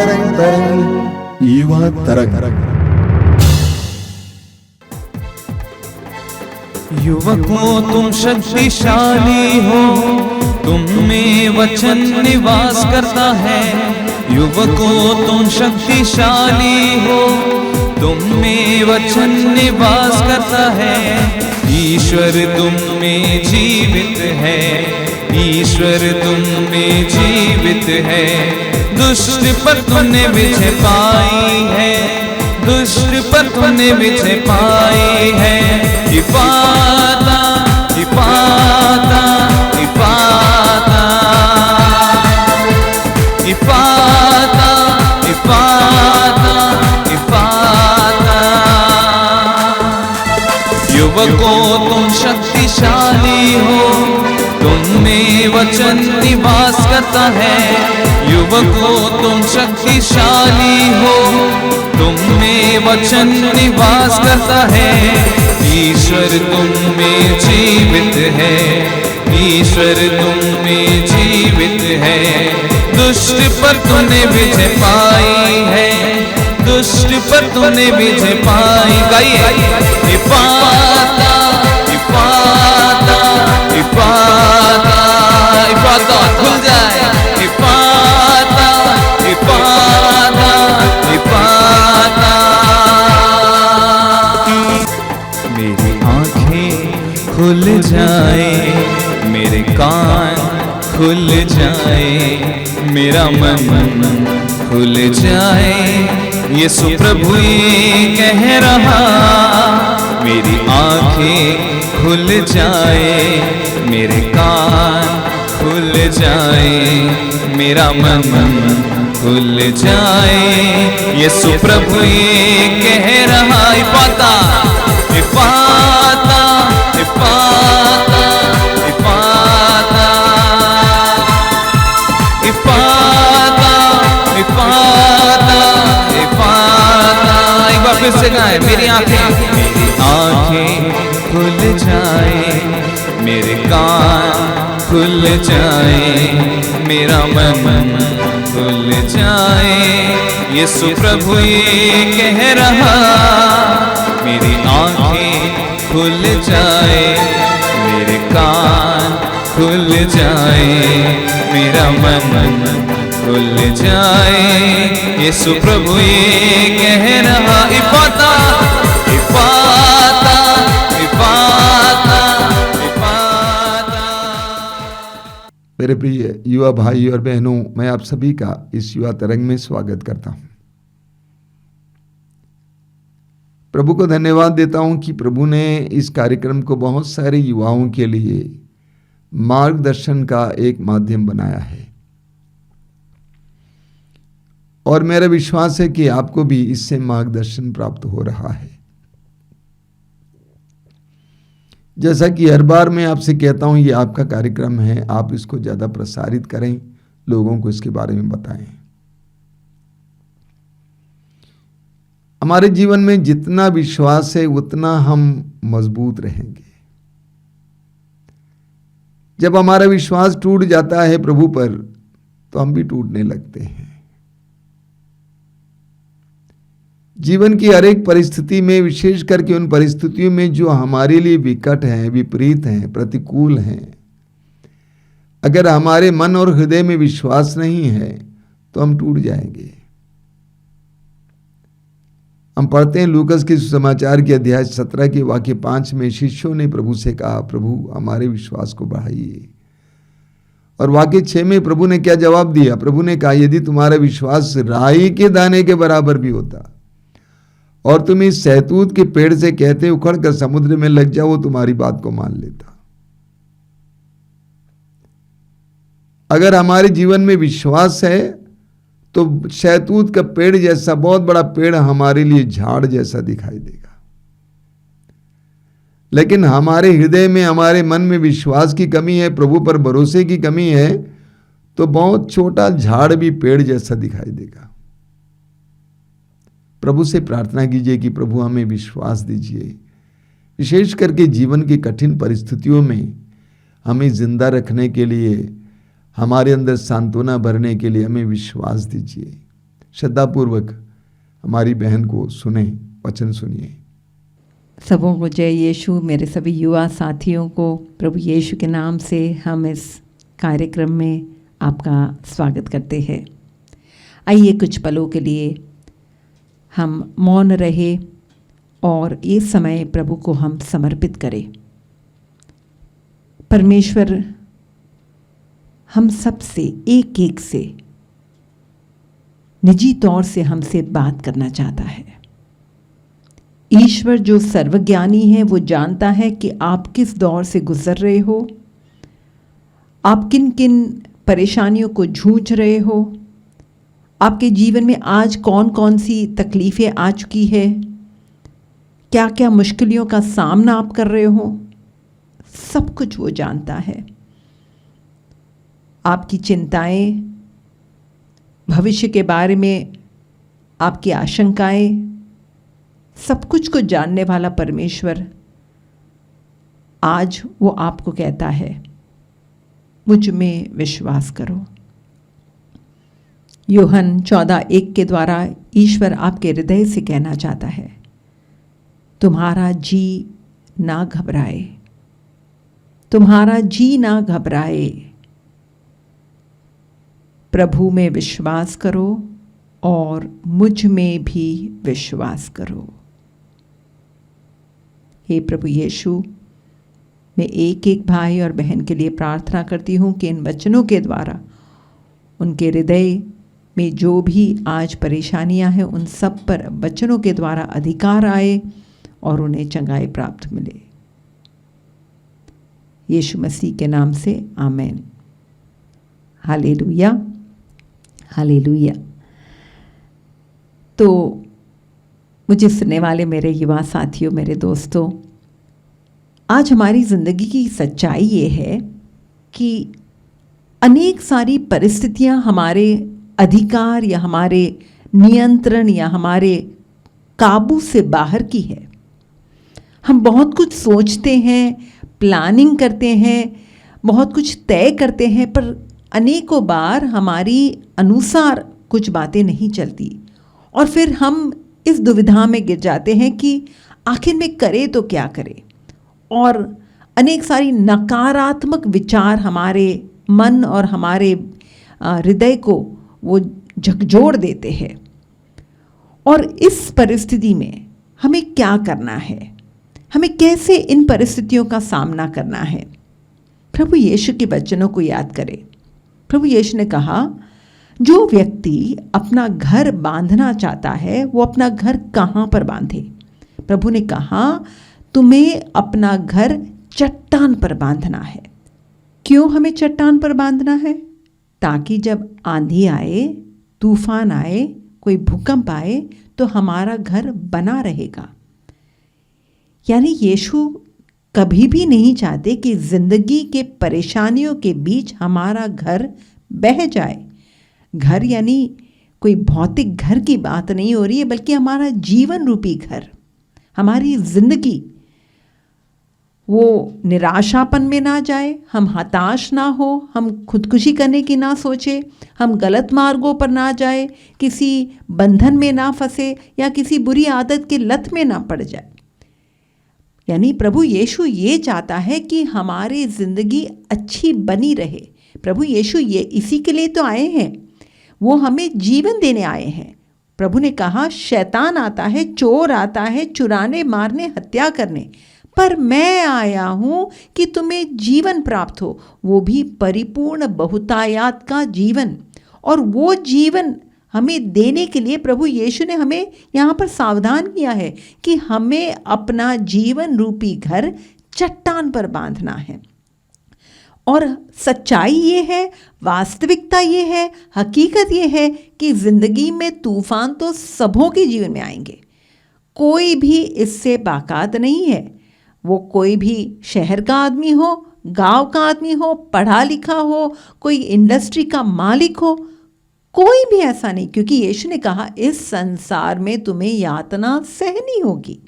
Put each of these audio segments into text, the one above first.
तरंग युवा तरंग। युवकों तुम शक्तिशाली हो, तुम में वचन निवास करता है। युवकों तुम शक्तिशाली हो, तुम में वचन निवास करता है। ईश्वर तुम में जीवित है, ईश्वर तुम में जीवित है। दुष्ट पर तुमने विजय पाई है, दुष्ट पर तुमने विजय पाई है। इफाता इफाता इफाता इफाता इफाता इफाता। युवकों तुम शक्तिशाली हो, तुम में वचन निवास करता है। युवकों तुम शक्तिशाली हो, तुम में वचन निवास करता है। ईश्वर तुम में जीवित है, ईश्वर तुम में जीवित है। दुष्ट पर तूने विजय पाई है, दुष्ट पर तूने विजय पाई। गाइए इफाता इफाता इफाता इफाता खुल जाए। इफाता इफाता इफाता। मेरी आंखें खुल जाए, मेरे कान खुल जाए, मेरा मन खुल जाए। यीशु प्रभु ये कह रहा। मेरी आंखें खुल जाए, मेरे कान खुल जाए, मेरा मन खुल जाए। यीशु प्रभु ये कह रहा। इफाता इफाता इफाता इफाता इफाता इफाता इफाता। एक बार फिर से गाएं। मेरी आंखें खुल जाए, मेरे कान खुल जाए, मेरा मन खुल जाए। यीशु प्रभु ये कह रहा। मेरी आंखें खुल जाए, मेरे कान खुल जाए, मेरा मन खुल जाए। यीशु प्रभु ये कह रहा। इफाता इफाता इफाता इफाता। मेरे प्रिय युवा भाई और बहनों, मैं आप सभी का इस युवा तरंग में स्वागत करता हूं। प्रभु को धन्यवाद देता हूं कि प्रभु ने इस कार्यक्रम को बहुत सारे युवाओं के लिए मार्गदर्शन का एक माध्यम बनाया है, और मेरा विश्वास है कि आपको भी इससे मार्गदर्शन प्राप्त हो रहा है। जैसा कि हर बार मैं आपसे कहता हूं, ये आपका कार्यक्रम है, आप इसको ज़्यादा प्रसारित करें, लोगों को इसके बारे में बताएं। हमारे जीवन में जितना विश्वास है उतना हम मजबूत रहेंगे। जब हमारा विश्वास टूट जाता है प्रभु पर, तो हम भी टूटने लगते हैं। जीवन की हर एक परिस्थिति में, विशेष करके उन परिस्थितियों में जो हमारे लिए विकट हैं, विपरीत हैं, प्रतिकूल हैं, अगर हमारे मन और हृदय में विश्वास नहीं है तो हम टूट जाएंगे। हम पढ़ते हैं लूकस के सुसमाचार के अध्याय 17 के वाक्य 5 में शिष्यों ने प्रभु से कहा, प्रभु हमारे विश्वास को बढ़ाइए। और वाक्य 6 में प्रभु ने क्या जवाब दिया? प्रभु ने कहा, यदि तुम्हारा विश्वास राई के दाने के बराबर भी होता और तुम इस सहतूत के पेड़ से कहते उखड़ कर समुद्र में लग जाओ, वो तुम्हारी बात को मान लेता। अगर हमारे जीवन में विश्वास है तो शहतूत का पेड़ जैसा बहुत बड़ा पेड़ हमारे लिए झाड़ जैसा दिखाई देगा। लेकिन हमारे हृदय में, हमारे मन में विश्वास की कमी है, प्रभु पर भरोसे की कमी है, तो बहुत छोटा झाड़ भी पेड़ जैसा दिखाई देगा। प्रभु से प्रार्थना कीजिए कि प्रभु हमें विश्वास दीजिए, विशेष करके जीवन की कठिन परिस्थितियों में हमें जिंदा रखने के लिए, हमारे अंदर सांत्वना भरने के लिए हमें विश्वास दीजिए। श्रद्धापूर्वक हमारी बहन को सुने, वचन सुनिए। सबों को जय यीशु। मेरे सभी युवा साथियों को प्रभु यीशु के नाम से हम इस कार्यक्रम में आपका स्वागत करते हैं। आइए कुछ पलों के लिए हम मौन रहे और ये समय प्रभु को हम समर्पित करें। परमेश्वर हम सब से एक एक से निजी तौर से हमसे बात करना चाहता है। ईश्वर जो सर्वज्ञानी है वो जानता है कि आप किस दौर से गुजर रहे हो, आप किन किन परेशानियों को जूझ रहे हो, आपके जीवन में आज कौन कौन सी तकलीफ़ें आ चुकी है, क्या क्या मुश्किलों का सामना आप कर रहे हो, सब कुछ वो जानता है। आपकी चिंताएं, भविष्य के बारे में आपकी आशंकाएं, सब कुछ को जानने वाला परमेश्वर आज वो आपको कहता है, मुझ में विश्वास करो। यूहन्ना 14:1 के द्वारा ईश्वर आपके हृदय से कहना चाहता है, तुम्हारा जी ना घबराए, तुम्हारा जी ना घबराए, प्रभु में विश्वास करो और मुझ में भी विश्वास करो। हे प्रभु यीशु, मैं एक एक भाई और बहन के लिए प्रार्थना करती हूँ कि इन वचनों के द्वारा उनके हृदय में जो भी आज परेशानियां हैं उन सब पर वचनों के द्वारा अधिकार आए और उन्हें चंगाई प्राप्त मिले। यीशु मसीह के नाम से आमीन। Hallelujah, hallelujah. तो मुझे सुनने वाले मेरे युवा साथियों, मेरे दोस्तों, आज हमारी ज़िंदगी की सच्चाई ये है कि अनेक सारी परिस्थितियां हमारे अधिकार या हमारे नियंत्रण या हमारे काबू से बाहर की है। हम बहुत कुछ सोचते हैं, प्लानिंग करते हैं, बहुत कुछ तय करते हैं, पर अनेकों बार हमारी अनुसार कुछ बातें नहीं चलती और फिर हम इस दुविधा में गिर जाते हैं कि आखिर में करें तो क्या करें। और अनेक सारी नकारात्मक विचार हमारे मन और हमारे हृदय को वो झकझोर देते हैं। और इस परिस्थिति में हमें क्या करना है, हमें कैसे इन परिस्थितियों का सामना करना है। प्रभु यीशु के वचनों को याद करें। प्रभु यीशु ने कहा, जो व्यक्ति अपना घर बांधना चाहता है वो अपना घर कहाँ पर बांधे। प्रभु ने कहा, तुम्हें अपना घर चट्टान पर बांधना है। क्यों हमें चट्टान पर बांधना है? ताकि जब आंधी आए, तूफान आए, कोई भूकंप आए तो हमारा घर बना रहेगा। यानी यीशु कभी भी नहीं चाहते कि जिंदगी के परेशानियों के बीच हमारा घर बह जाए। घर यानी कोई भौतिक घर की बात नहीं हो रही है, बल्कि हमारा जीवन रूपी घर, हमारी जिंदगी वो निराशापन में ना जाए, हम हताश ना हो, हम खुदकुशी करने की ना सोचे, हम गलत मार्गों पर ना जाए, किसी बंधन में ना फंसे या किसी बुरी आदत के लत में ना पड़ जाए। यानी प्रभु यीशु ये चाहता है कि हमारी जिंदगी अच्छी बनी रहे। प्रभु यीशु ये इसी के लिए तो आए हैं, वो हमें जीवन देने आए हैं। प्रभु ने कहा, शैतान आता है, चोर आता है, चुराने, मारने, हत्या करने, पर मैं आया हूँ कि तुम्हें जीवन प्राप्त हो, वो भी परिपूर्ण बहुतायात का जीवन। और वो जीवन हमें देने के लिए प्रभु यीशु ने हमें यहाँ पर सावधान किया है कि हमें अपना जीवन रूपी घर चट्टान पर बांधना है। और सच्चाई ये है, वास्तविकता ये है, हकीकत ये है कि ज़िंदगी में तूफान तो सबों के जीवन में आएंगे, कोई भी इससे बाकात नहीं है। वो कोई भी शहर का आदमी हो, गांव का आदमी हो, पढ़ा लिखा हो, कोई इंडस्ट्री का मालिक हो, कोई भी ऐसा नहीं, क्योंकि यीशु ने कहा इस संसार में तुम्हें यातना सहनी होगी।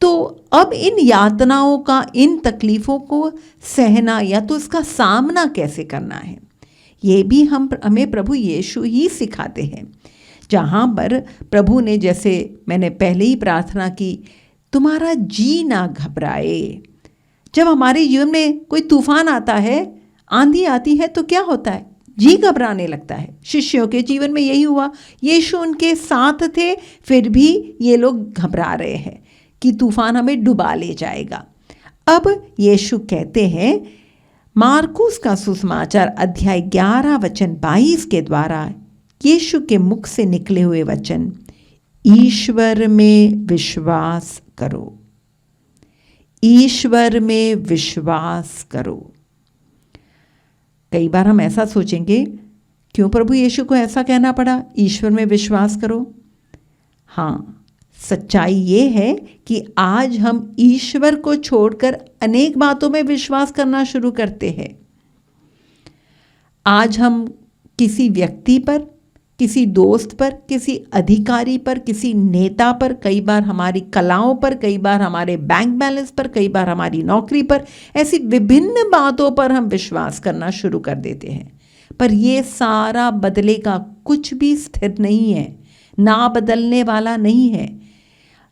तो अब इन यातनाओं का, इन तकलीफ़ों को सहना या तो इसका सामना कैसे करना है, ये भी हमें प्रभु यीशु ही सिखाते हैं। जहाँ पर प्रभु ने, जैसे मैंने पहले ही प्रार्थना की, तुम्हारा जी ना घबराए। जब हमारे जीवन में कोई तूफान आता है, आंधी आती है, तो क्या होता है? जी घबराने लगता है। शिष्यों के जीवन में यही हुआ। यीशु उनके साथ थे, फिर भी ये लोग घबरा रहे हैं कि तूफान हमें डुबा ले जाएगा। अब यीशु कहते हैं, मार्कुस का सुसमाचार अध्याय 11 वचन 22 के द्वारा यीशु के मुख से निकले हुए वचन, ईश्वर में विश्वास करो, ईश्वर में विश्वास करो। कई बार हम ऐसा सोचेंगे, क्यों प्रभु यीशु को ऐसा कहना पड़ा, ईश्वर में विश्वास करो? हाँ, सच्चाई ये है कि आज हम ईश्वर को छोड़कर अनेक बातों में विश्वास करना शुरू करते हैं। आज हम किसी व्यक्ति पर, किसी दोस्त पर, किसी अधिकारी पर, किसी नेता पर, कई बार हमारी कलाओं पर, कई बार हमारे बैंक बैलेंस पर, कई बार हमारी नौकरी पर, ऐसी विभिन्न बातों पर हम विश्वास करना शुरू कर देते हैं। पर ये सारा बदलेगा, कुछ भी स्थिर नहीं है, ना बदलने वाला नहीं है।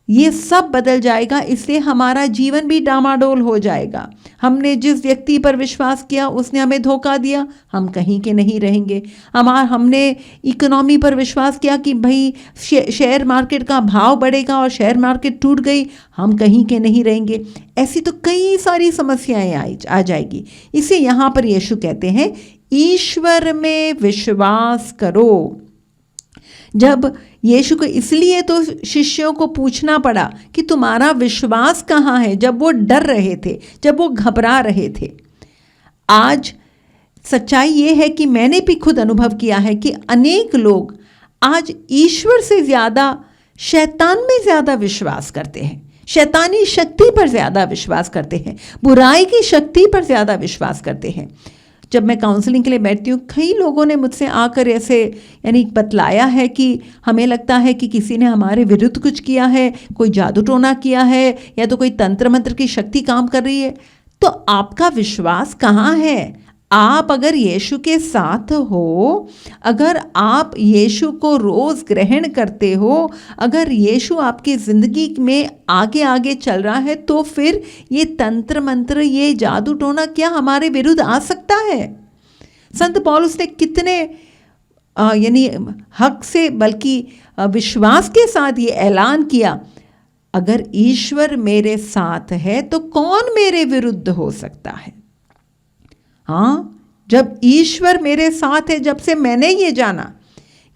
ये सब बदल जाएगा, इसलिए हमारा जीवन भी डामाडोल हो जाएगा। हमने जिस व्यक्ति पर विश्वास किया उसने हमें धोखा दिया, हम कहीं के नहीं रहेंगे। हमने इकोनॉमी पर विश्वास किया कि भाई शेयर मार्केट का भाव बढ़ेगा और शेयर मार्केट टूट गई, हम कहीं के नहीं रहेंगे। ऐसी तो कई सारी समस्याएं आ जाएगी। इसे यहाँ पर यीशु कहते हैं, ईश्वर में विश्वास करो। जब यीशु को इसलिए तो शिष्यों को पूछना पड़ा कि तुम्हारा विश्वास कहाँ है, जब वो डर रहे थे, जब वो घबरा रहे थे। आज सच्चाई ये है कि मैंने भी खुद अनुभव किया है कि अनेक लोग आज ईश्वर से ज़्यादा शैतान में ज़्यादा विश्वास करते हैं, शैतानी शक्ति पर ज़्यादा विश्वास करते हैं, बुराई की शक्ति पर ज़्यादा विश्वास करते हैं। जब मैं काउंसलिंग के लिए बैठती हूँ, कई लोगों ने मुझसे आकर ऐसे यानी बतलाया है कि हमें लगता है कि किसी ने हमारे विरुद्ध कुछ किया है, कोई जादू टोना किया है, या तो कोई तंत्र मंत्र की शक्ति काम कर रही है। तो आपका विश्वास कहाँ है? आप अगर यीशु के साथ हो, अगर आप यीशु को रोज़ ग्रहण करते हो, अगर यीशु आपकी ज़िंदगी में आगे आगे चल रहा है, तो फिर ये तंत्र मंत्र, ये जादू टोना क्या हमारे विरुद्ध आ सकता है? संत पौलुस ने कितने यानी हक से, बल्कि विश्वास के साथ ये ऐलान किया, अगर ईश्वर मेरे साथ है तो कौन मेरे विरुद्ध हो सकता है? हाँ, जब ईश्वर मेरे साथ है, जब से मैंने ये जाना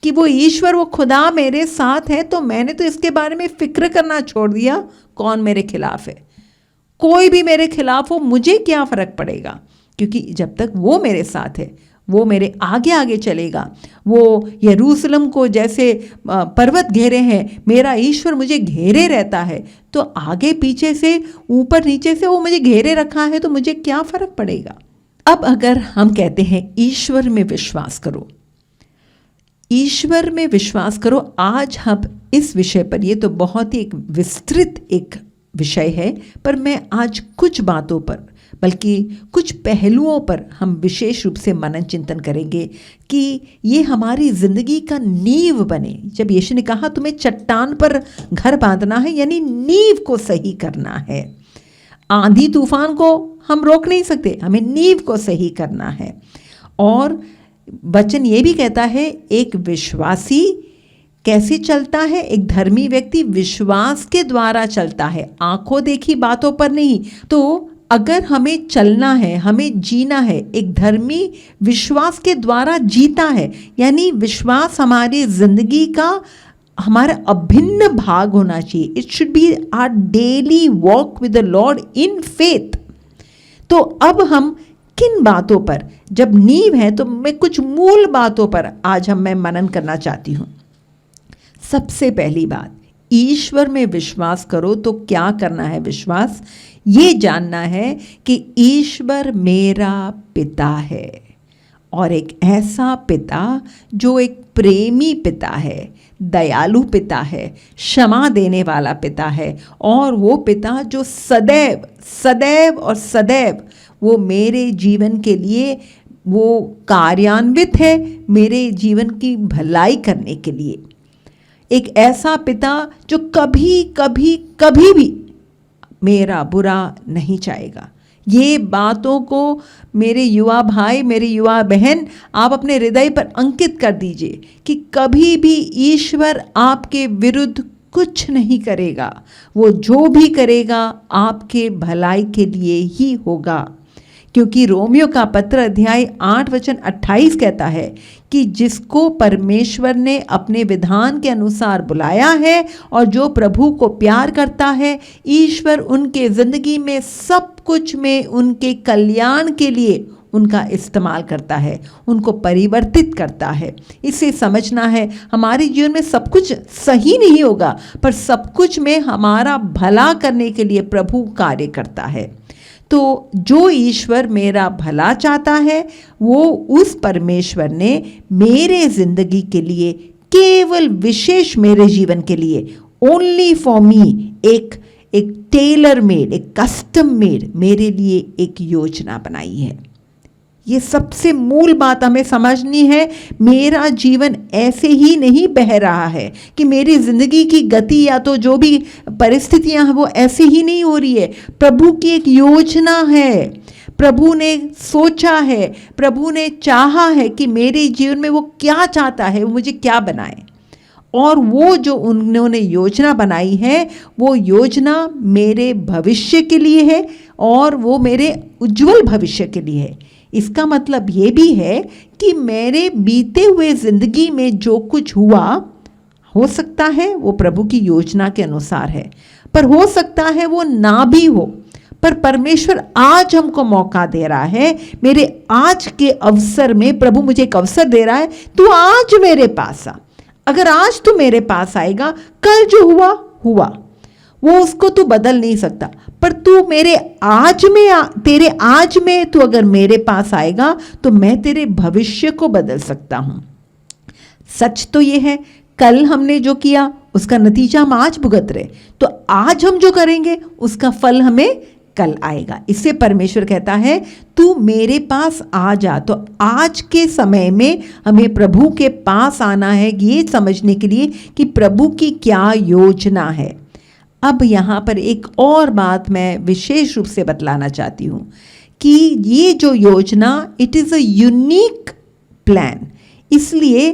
कि वो ईश्वर, वो खुदा मेरे साथ है, तो मैंने तो इसके बारे में फिक्र करना छोड़ दिया कौन मेरे खिलाफ है। कोई भी मेरे खिलाफ हो, मुझे क्या फ़र्क पड़ेगा, क्योंकि जब तक वो मेरे साथ है, वो मेरे आगे आगे चलेगा। वो यरूशलेम को जैसे पर्वत घेरे हैं, मेरा ईश्वर मुझे घेरे रहता है, तो आगे पीछे से, ऊपर नीचे से वो मुझे घेरे रखा है, तो मुझे क्या फ़र्क पड़ेगा। अब अगर हम कहते हैं ईश्वर में विश्वास करो, ईश्वर में विश्वास करो, आज हम इस विषय पर, ये तो बहुत ही एक विस्तृत एक विषय है, पर मैं आज कुछ बातों पर, बल्कि कुछ पहलुओं पर हम विशेष रूप से मनन चिंतन करेंगे कि ये हमारी ज़िंदगी का नींव बने। जब यीशु ने कहा तुम्हें चट्टान पर घर बांधना है, यानी नींव को सही करना है। आंधी तूफान को हम रोक नहीं सकते, हमें नींव को सही करना है। और वचन ये भी कहता है, एक विश्वासी कैसे चलता है? एक धर्मी व्यक्ति विश्वास के द्वारा चलता है, आंखों देखी बातों पर नहीं। तो अगर हमें चलना है, हमें जीना है, एक धर्मी विश्वास के द्वारा जीता है, यानी विश्वास हमारी जिंदगी का हमारा अभिन्न भाग होना चाहिए। It should be our daily walk with the Lord in faith. तो अब हम किन बातों पर, जब नींव है तो मैं कुछ मूल बातों पर आज मैं मनन करना चाहती हूँ। सबसे पहली बात, ईश्वर में विश्वास करो तो क्या करना है? विश्वास ये जानना है कि ईश्वर मेरा पिता है, और एक ऐसा पिता जो एक प्रेमी पिता है, दयालु पिता है, क्षमा देने वाला पिता है, और वो पिता जो सदैव सदैव और सदैव वो मेरे जीवन के लिए वो कार्यान्वित है, मेरे जीवन की भलाई करने के लिए। एक ऐसा पिता जो कभी कभी कभी भी मेरा बुरा नहीं चाहेगा। ये बातों को मेरे युवा भाई, मेरे युवा बहन, आप अपने हृदय पर अंकित कर दीजिए कि कभी भी ईश्वर आपके विरुद्ध कुछ नहीं करेगा। वो जो भी करेगा आपके भलाई के लिए ही होगा, क्योंकि रोमियो का पत्र अध्याय 8 वचन 28 कहता है कि जिसको परमेश्वर ने अपने विधान के अनुसार बुलाया है और जो प्रभु को प्यार करता है, ईश्वर उनके ज़िंदगी में सब कुछ में उनके कल्याण के लिए उनका इस्तेमाल करता है, उनको परिवर्तित करता है। इसे समझना है, हमारे जीवन में सब कुछ सही नहीं होगा, पर सब कुछ में हमारा भला करने के लिए प्रभु कार्य करता है। तो जो ईश्वर मेरा भला चाहता है, वो उस परमेश्वर ने मेरे ज़िंदगी के लिए, केवल विशेष मेरे जीवन के लिए, ओनली फॉर मी, एक टेलर मेड, एक कस्टम मेड मेरे लिए एक योजना बनाई है। ये सबसे मूल बात हमें समझनी है। मेरा जीवन ऐसे ही नहीं बह रहा है कि मेरी ज़िंदगी की गति या तो जो भी परिस्थितियां हैं वो ऐसे ही नहीं हो रही है। प्रभु की एक योजना है, प्रभु ने सोचा है, प्रभु ने चाहा है कि मेरे जीवन में वो क्या चाहता है, वो मुझे क्या बनाए। और वो जो उन्होंने योजना बनाई है, वो योजना मेरे भविष्य के लिए है और वो मेरे उज्जवल भविष्य के लिए है। इसका मतलब ये भी है कि मेरे बीते हुए ज़िंदगी में जो कुछ हुआ, हो सकता है वो प्रभु की योजना के अनुसार है, पर हो सकता है वो ना भी हो। पर परमेश्वर आज हमको मौका दे रहा है, मेरे आज के अवसर में प्रभु मुझे एक अवसर दे रहा है, तू आज मेरे पास आ। अगर आज तू मेरे पास आएगा, कल जो हुआ हुआ, वो उसको तू बदल नहीं सकता, पर तू मेरे आज में, तेरे आज में तू अगर मेरे पास आएगा तो मैं तेरे भविष्य को बदल सकता हूं। सच तो ये है, कल हमने जो किया उसका नतीजा हम आज भुगत रहे, तो आज हम जो करेंगे उसका फल हमें कल आएगा। इससे परमेश्वर कहता है तू मेरे पास आ जा। तो आज के समय में हमें प्रभु के पास आना है, ये समझने के लिए कि प्रभु की क्या योजना है। अब यहाँ पर एक और बात मैं विशेष रूप से बतलाना चाहती हूँ कि ये जो योजना, it is a unique plan. इसलिए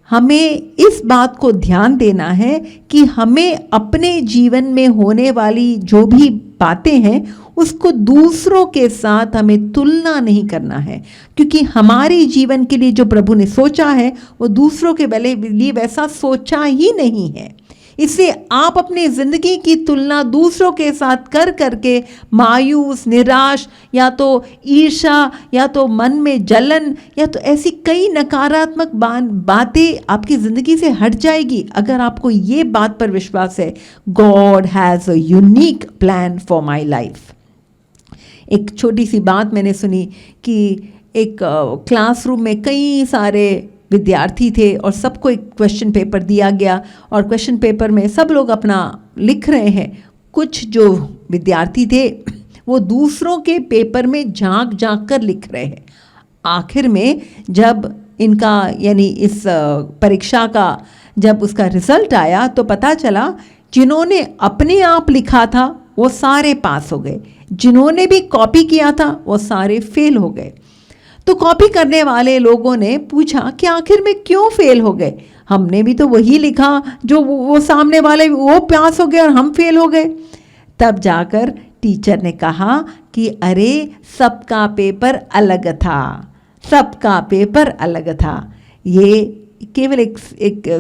हमें इस बात को ध्यान देना है कि हमें अपने जीवन में होने वाली जो भी बातें हैं उसको दूसरों के साथ हमें तुलना नहीं करना है, क्योंकि हमारे जीवन के लिए जो प्रभु ने सोचा है वो दूसरों के लिए वैसा सोचा ही नहीं है। इससे आप अपनी ज़िंदगी की तुलना दूसरों के साथ कर करके मायूस, निराश, या तो ईर्ष्या, या तो मन में जलन, या तो ऐसी कई नकारात्मक बातें आपकी ज़िंदगी से हट जाएगी अगर आपको ये बात पर विश्वास है, God has a unique plan for my life. एक छोटी सी बात मैंने सुनी कि एक क्लासरूम में कई सारे विद्यार्थी थे और सबको एक क्वेश्चन पेपर दिया गया और क्वेश्चन पेपर में सब लोग अपना लिख रहे हैं। कुछ जो विद्यार्थी थे वो दूसरों के पेपर में झांक झांक कर लिख रहे हैं। आखिर में जब इनका यानी इस परीक्षा का जब उसका रिजल्ट आया तो पता चला जिन्होंने अपने आप लिखा था वो सारे पास हो गए, जिन्होंने भी कॉपी किया था वो सारे फेल हो गए। तो कॉपी करने वाले लोगों ने पूछा कि आखिर में क्यों फेल हो गए, हमने भी तो वही लिखा जो वो सामने वाले वो पास हो गए और हम फेल हो गए। तब जाकर टीचर ने कहा कि अरे सबका पेपर अलग था, सबका पेपर अलग था। ये केवल एक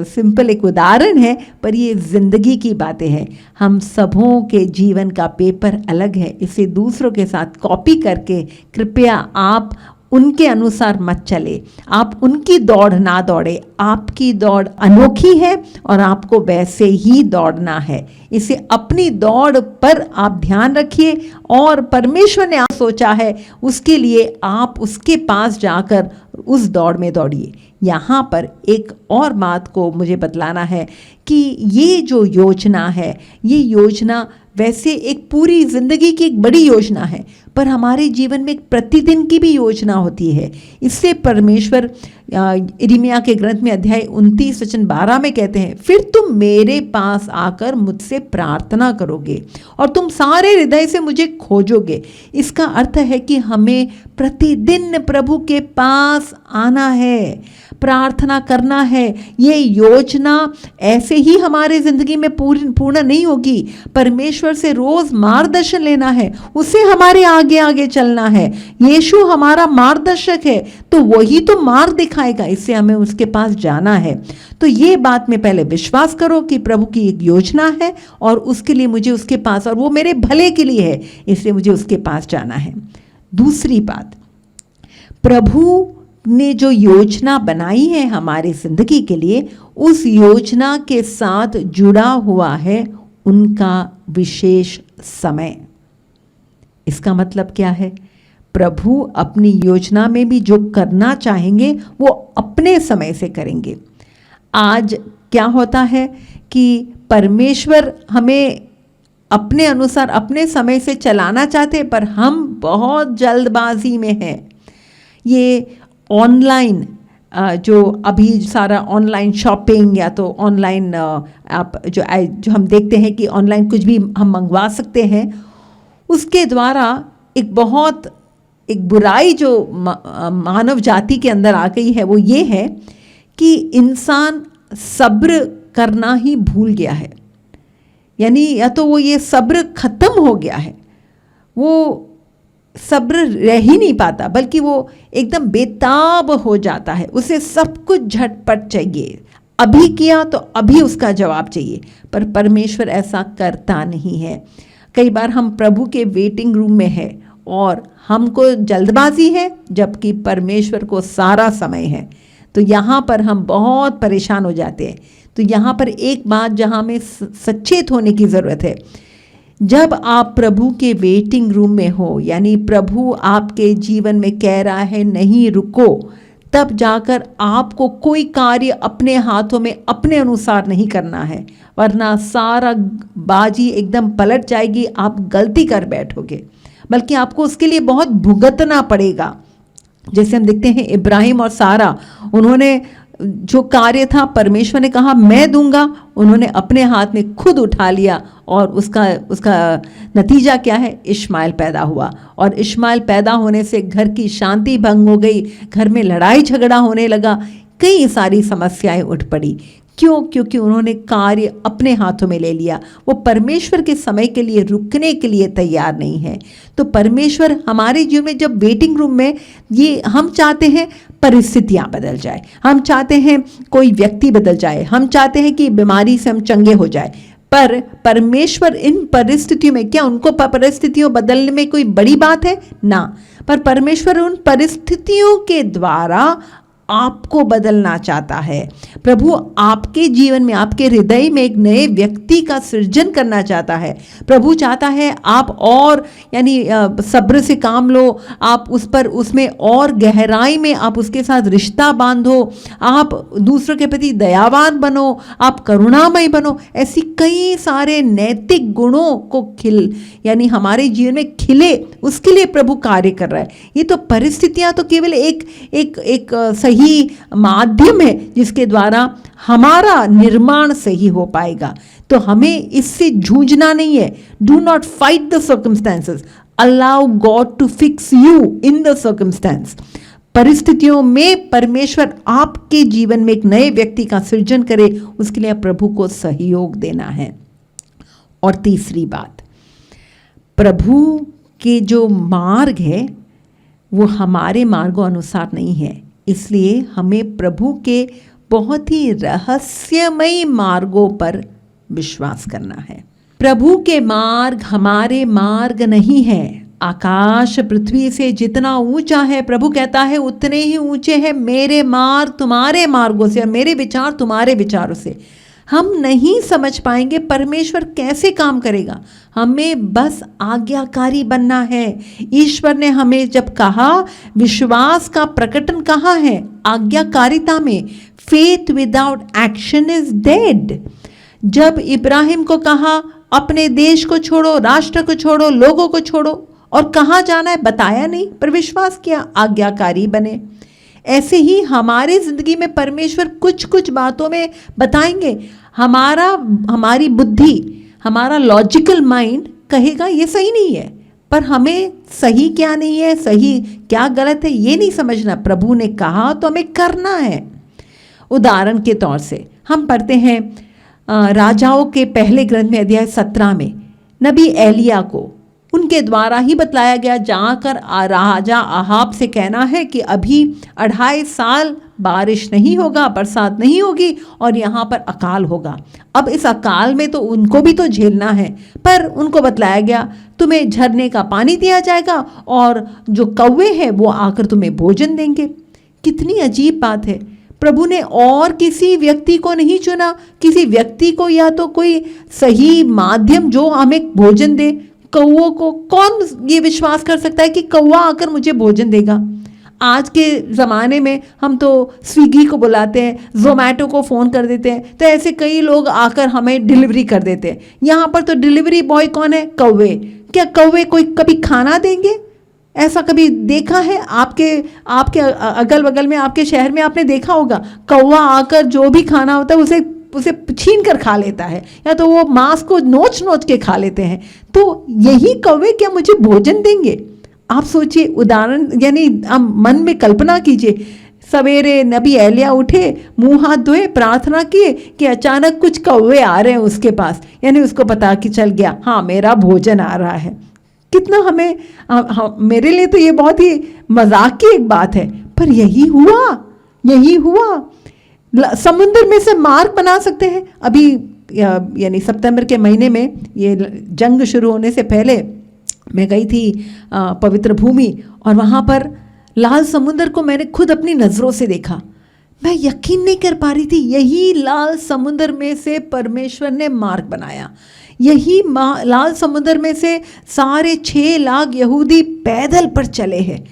सिंपल एक उदाहरण है, पर ये ज़िंदगी की बातें हैं। हम सबों के जीवन का पेपर अलग है, इसे दूसरों के साथ कॉपी करके कृपया आप उनके अनुसार मत चले, आप उनकी दौड़ ना दौड़े। आपकी दौड़ अनोखी है और आपको वैसे ही दौड़ना है। इसे अपनी दौड़ पर आप ध्यान रखिए और परमेश्वर ने आप सोचा है उसके लिए आप उसके पास जाकर उस दौड़ में दौड़िए। यहाँ पर एक और बात को मुझे बतलाना है कि ये जो योजना है, ये योजना वैसे एक पूरी ज़िंदगी की एक बड़ी योजना है, पर हमारे जीवन में एक प्रतिदिन की भी योजना होती है। इससे परमेश्वर यिर्मयाह के ग्रंथ में अध्याय 29 वचन 12 में कहते हैं, फिर तुम मेरे पास आकर मुझसे प्रार्थना करोगे और तुम सारे हृदय से मुझे खोजोगे। इसका अर्थ है कि हमें प्रतिदिन प्रभु के पास आना है, प्रार्थना करना है। ये योजना ऐसे ही हमारे ज़िंदगी में पूर्ण नहीं होगी। परमेश्वर से रोज़ मार्गदर्शन लेना है, उसे हमारे आगे आगे चलना है। यीशु हमारा मार्गदर्शक है, तो वही तो मार्ग दिखाएगा, इससे हमें उसके पास जाना है। तो ये बात में पहले विश्वास करो कि प्रभु की एक योजना है और उसके लिए मुझे उसके पास, और वो मेरे भले के लिए है, इसलिए मुझे उसके पास जाना है। दूसरी बात, प्रभु ने जो योजना बनाई है हमारी ज़िंदगी के लिए, उस योजना के साथ जुड़ा हुआ है उनका विशेष समय। इसका मतलब क्या है? प्रभु अपनी योजना में भी जो करना चाहेंगे वो अपने समय से करेंगे। आज क्या होता है कि परमेश्वर हमें अपने अनुसार अपने समय से चलाना चाहते हैं, पर हम बहुत जल्दबाजी में हैं। ये ऑनलाइन जो अभी सारा ऑनलाइन शॉपिंग या तो ऑनलाइन आप जो हम देखते हैं कि ऑनलाइन कुछ भी हम मंगवा सकते हैं, उसके द्वारा एक बुराई जो मानव जाति के अंदर आ गई है वो ये है कि इंसान सब्र करना ही भूल गया है। यानी या तो वो ये सब्र खत्म हो गया है, वो सब्र रह ही नहीं पाता, बल्कि वो एकदम बेताब हो जाता है। उसे सब कुछ झटपट चाहिए, अभी किया तो अभी उसका जवाब चाहिए। पर परमेश्वर ऐसा करता नहीं है। कई बार हम प्रभु के वेटिंग रूम में हैं और हमको जल्दबाजी है, जबकि परमेश्वर को सारा समय है। तो यहाँ पर हम बहुत परेशान हो जाते हैं। तो यहाँ पर एक बात जहाँ हमें सचेत होने की ज़रूरत है, जब आप प्रभु के वेटिंग रूम में हो, यानी प्रभु आपके जीवन में कह रहा है नहीं रुको, तब जाकर आपको कोई कार्य अपने हाथों में अपने अनुसार नहीं करना है, वरना सारा बाजी एकदम पलट जाएगी, आप गलती कर बैठोगे, बल्कि आपको उसके लिए बहुत भुगतना पड़ेगा। जैसे हम देखते हैं इब्राहिम और सारा, उन्होंने जो कार्य था परमेश्वर ने कहा मैं दूंगा, उन्होंने अपने हाथ में खुद उठा लिया और उसका नतीजा क्या है? इश्माइल पैदा हुआ। और इश्माइल पैदा होने से घर की शांति भंग हो गई, घर में लड़ाई झगड़ा होने लगा, कई सारी समस्याएं उठ पड़ी। क्यों? क्योंकि उन्होंने कार्य अपने हाथों में ले लिया। वो परमेश्वर के समय के लिए रुकने के लिए तैयार नहीं है। तो परमेश्वर हमारे जीवन में जब वेटिंग रूम में, ये हम चाहते हैं परिस्थितियां बदल जाए, हम चाहते हैं कोई व्यक्ति बदल जाए, हम चाहते हैं कि बीमारी से हम चंगे हो जाए, पर परमेश्वर इन परिस्थितियों में, क्या उनको परिस्थितियों बदलने में कोई बड़ी बात है? ना, पर परमेश्वर उन परिस्थितियों के द्वारा आपको बदलना चाहता है। प्रभु आपके जीवन में, आपके हृदय में एक नए व्यक्ति का सृजन करना चाहता है। प्रभु चाहता है आप और यानी सब्र से काम लो, आप उसमें और गहराई में आप उसके साथ रिश्ता बांधो, आप दूसरों के प्रति दयावान बनो, आप करुणामय बनो। ऐसी कई सारे नैतिक गुणों को यानी हमारे जीवन में खिले, उसके लिए प्रभु कार्य कर रहा है। ये तो परिस्थितियां तो केवल एक सही माध्यम है जिसके द्वारा हमारा निर्माण सही हो पाएगा। तो हमें इससे जूझना नहीं है। Do not fight the circumstances, allow God to fix you in the circumstance. परिस्थितियों में परमेश्वर आपके जीवन में एक नए व्यक्ति का सृजन करे, उसके लिए प्रभु को सहयोग देना है। और तीसरी बात, प्रभु के जो मार्ग है वो हमारे मार्गों अनुसार नहीं है, इसलिए हमें प्रभु के बहुत ही रहस्यमय मार्गों पर विश्वास करना है। प्रभु के मार्ग हमारे मार्ग नहीं है। आकाश पृथ्वी से जितना ऊंचा है, प्रभु कहता है उतने ही ऊंचे हैं मेरे मार्ग तुम्हारे मार्गों से और मेरे विचार तुम्हारे विचारों से। हम नहीं समझ पाएंगे परमेश्वर कैसे काम करेगा, हमें बस आज्ञाकारी बनना है। ईश्वर ने हमें जब कहा, विश्वास का प्रकटन कहाँ है? आज्ञाकारिता में। Faith without action is dead. जब इब्राहिम को कहा अपने देश को छोड़ो, राष्ट्र को छोड़ो, लोगों को छोड़ो, और कहाँ जाना है बताया नहीं, पर विश्वास किया, आज्ञाकारी बने। ऐसे ही हमारे ज़िंदगी में परमेश्वर कुछ कुछ बातों में बताएंगे। हमारी बुद्धि, हमारा लॉजिकल माइंड कहेगा ये सही नहीं है, पर हमें सही क्या नहीं है, सही क्या गलत है, ये नहीं समझना। प्रभु ने कहा तो हमें करना है। उदाहरण के तौर से हम पढ़ते हैं राजाओं के पहले ग्रंथ में अध्याय 17 में नबी एलिया को उनके द्वारा ही बतलाया गया, जाकर राजा अहाब से कहना है कि अभी 2.5 साल बारिश नहीं होगा, बरसात नहीं होगी और यहाँ पर अकाल होगा। अब इस अकाल में तो उनको भी तो झेलना है, पर उनको बतलाया गया तुम्हें झरने का पानी दिया जाएगा और जो कौवे हैं वो आकर तुम्हें भोजन देंगे। कितनी अजीब बात है। प्रभु ने और किसी व्यक्ति को नहीं चुना, किसी व्यक्ति को या तो कोई सही माध्यम जो हमें भोजन दे। कौवों को कौन ये विश्वास कर सकता है कि कौवा आकर मुझे भोजन देगा? आज के ज़माने में हम तो स्विगी को बुलाते हैं, ज़ोमैटो को फ़ोन कर देते हैं, तो ऐसे कई लोग आकर हमें डिलीवरी कर देते हैं। यहाँ पर तो डिलीवरी बॉय कौन है? कौवे। क्या कौवे कोई कभी खाना देंगे? ऐसा कभी देखा है? आपके अगल बगल में, आपके शहर में आपने देखा होगा कौवा आकर जो भी खाना होता है उसे छीन कर खा लेता है, या तो वो मांस को नोच नोच के खा लेते हैं। तो यही कौवे क्या मुझे भोजन देंगे? आप सोचिए, उदाहरण यानी आप मन में कल्पना कीजिए, सवेरे नबी एलिया उठे, मुंह हाथ धोए, प्रार्थना किए कि अचानक कुछ कौवे आ रहे हैं उसके पास, यानी उसको पता कि चल गया हाँ मेरा भोजन आ रहा है। कितना मेरे लिए तो ये बहुत ही मजाक की एक बात है, पर यही हुआ। समुद्र में से मार्ग बना सकते हैं। अभी यानी सितंबर के महीने में, ये जंग शुरू होने से पहले मैं गई थी पवित्र भूमि, और वहाँ पर लाल समुद्र को मैंने खुद अपनी नज़रों से देखा। मैं यकीन नहीं कर पा रही थी, यही लाल समुद्र में से परमेश्वर ने मार्ग बनाया। यही लाल समुद्र में से सारे 6 लाख यहूदी पैदल पर चले हैं।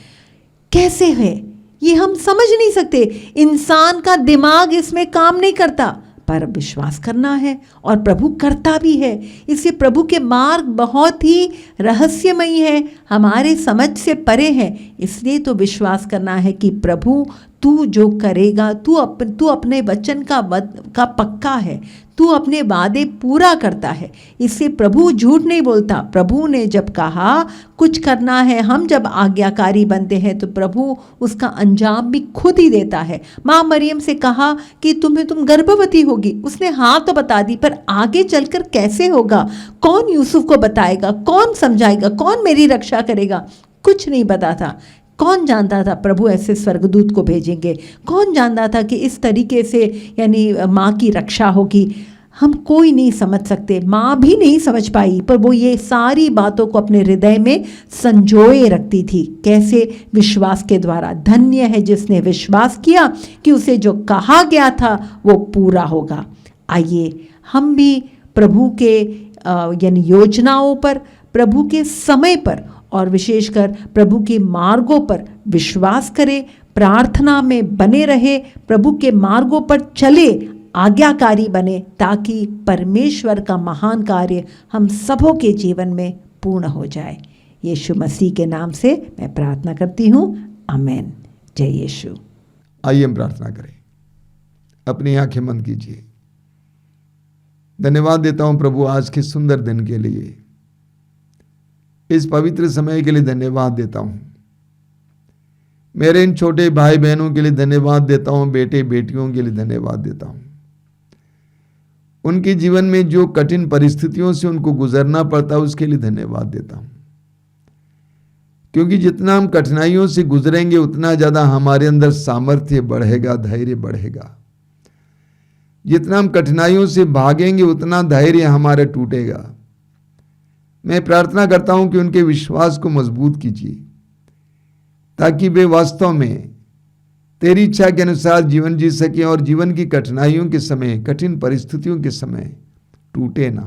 कैसे है ये हम समझ नहीं सकते। इंसान का दिमाग इसमें काम नहीं करता, पर विश्वास करना है और प्रभु करता भी है। इसलिए प्रभु के मार्ग बहुत ही रहस्यमयी है, हमारे समझ से परे है। इसलिए तो विश्वास करना है कि प्रभु तू जो करेगा, तू अपने वचन का पक्का है, तू अपने वादे पूरा करता है। इससे प्रभु झूठ नहीं बोलता। प्रभु ने जब कहा कुछ करना है, हम जब आज्ञाकारी बनते हैं तो प्रभु उसका अंजाम भी खुद ही देता है। माँ मरियम से कहा कि तुम गर्भवती होगी, उसने हाँ तो बता दी, पर आगे चलकर कैसे होगा, कौन यूसुफ को बताएगा, कौन समझाएगा, कौन मेरी रक्षा करेगा, कुछ नहीं पता था। कौन जानता था प्रभु ऐसे स्वर्गदूत को भेजेंगे? कौन जानता था कि इस तरीके से यानी माँ की रक्षा होगी? हम कोई नहीं समझ सकते, माँ भी नहीं समझ पाई, पर वो ये सारी बातों को अपने हृदय में संजोए रखती थी। कैसे? विश्वास के द्वारा। धन्य है जिसने विश्वास किया कि उसे जो कहा गया था वो पूरा होगा। आइए हम भी प्रभु के यानी योजनाओं पर, प्रभु के समय पर और विशेषकर प्रभु के मार्गों पर विश्वास करें, प्रार्थना में बने रहे, प्रभु के मार्गों पर चले, आज्ञाकारी बने, ताकि परमेश्वर का महान कार्य हम सबों के जीवन में पूर्ण हो जाए। यीशु मसीह के नाम से मैं प्रार्थना करती हूँ, आमीन। जय यीशु। आइए हम प्रार्थना करें। अपनी आंखें बंद कीजिए। धन्यवाद देता हूँ प्रभु आज के सुंदर दिन के लिए, इस पवित्र समय के लिए धन्यवाद देता हूँ। मेरे इन छोटे भाई बहनों के लिए धन्यवाद देता हूँ, बेटे बेटियों के लिए धन्यवाद देता हूँ। उनके जीवन में जो कठिन परिस्थितियों से उनको गुजरना पड़ता है उसके लिए धन्यवाद देता हूँ, क्योंकि जितना हम कठिनाइयों से गुजरेंगे उतना ज़्यादा हमारे अंदर सामर्थ्य बढ़ेगा, धैर्य बढ़ेगा। जितना हम कठिनाइयों से भागेंगे उतना धैर्य हमारा टूटेगा। मैं प्रार्थना करता हूं कि उनके विश्वास को मजबूत कीजिए, ताकि वे वास्तव में तेरी इच्छा के अनुसार जीवन जी सकें और जीवन की कठिनाइयों के समय, कठिन परिस्थितियों के समय टूटे ना।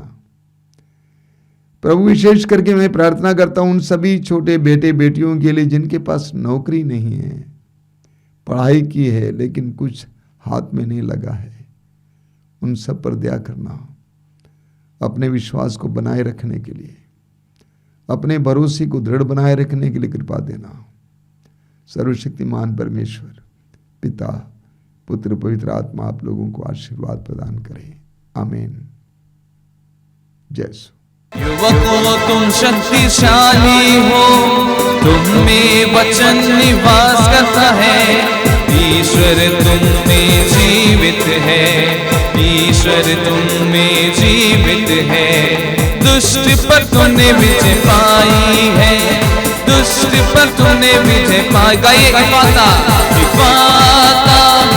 प्रभु विशेष करके मैं प्रार्थना करता हूं उन सभी छोटे बेटे बेटियों के लिए जिनके पास नौकरी नहीं है, पढ़ाई की है लेकिन कुछ हाथ में नहीं लगा है। उन सब पर दया करना, अपने विश्वास को बनाए रखने के लिए, अपने भरोसे को दृढ़ बनाए रखने के लिए कृपा देना। सर्वशक्तिमान परमेश्वर, पिता, पुत्र, पवित्र आत्मा आप लोगों को आशीर्वाद प्रदान करे। आमीन। जय यीशु। युवकों तुम शक्तिशाली हो, तुम में वचन निवास करता है। ईश्वर तुम में जीवित है, ईश्वर तुम में जीवित है। दुष्ट पर तूने विजय पाई है, दुष्ट पर तूने विजय पाई। गाइए इफाता, इफाता,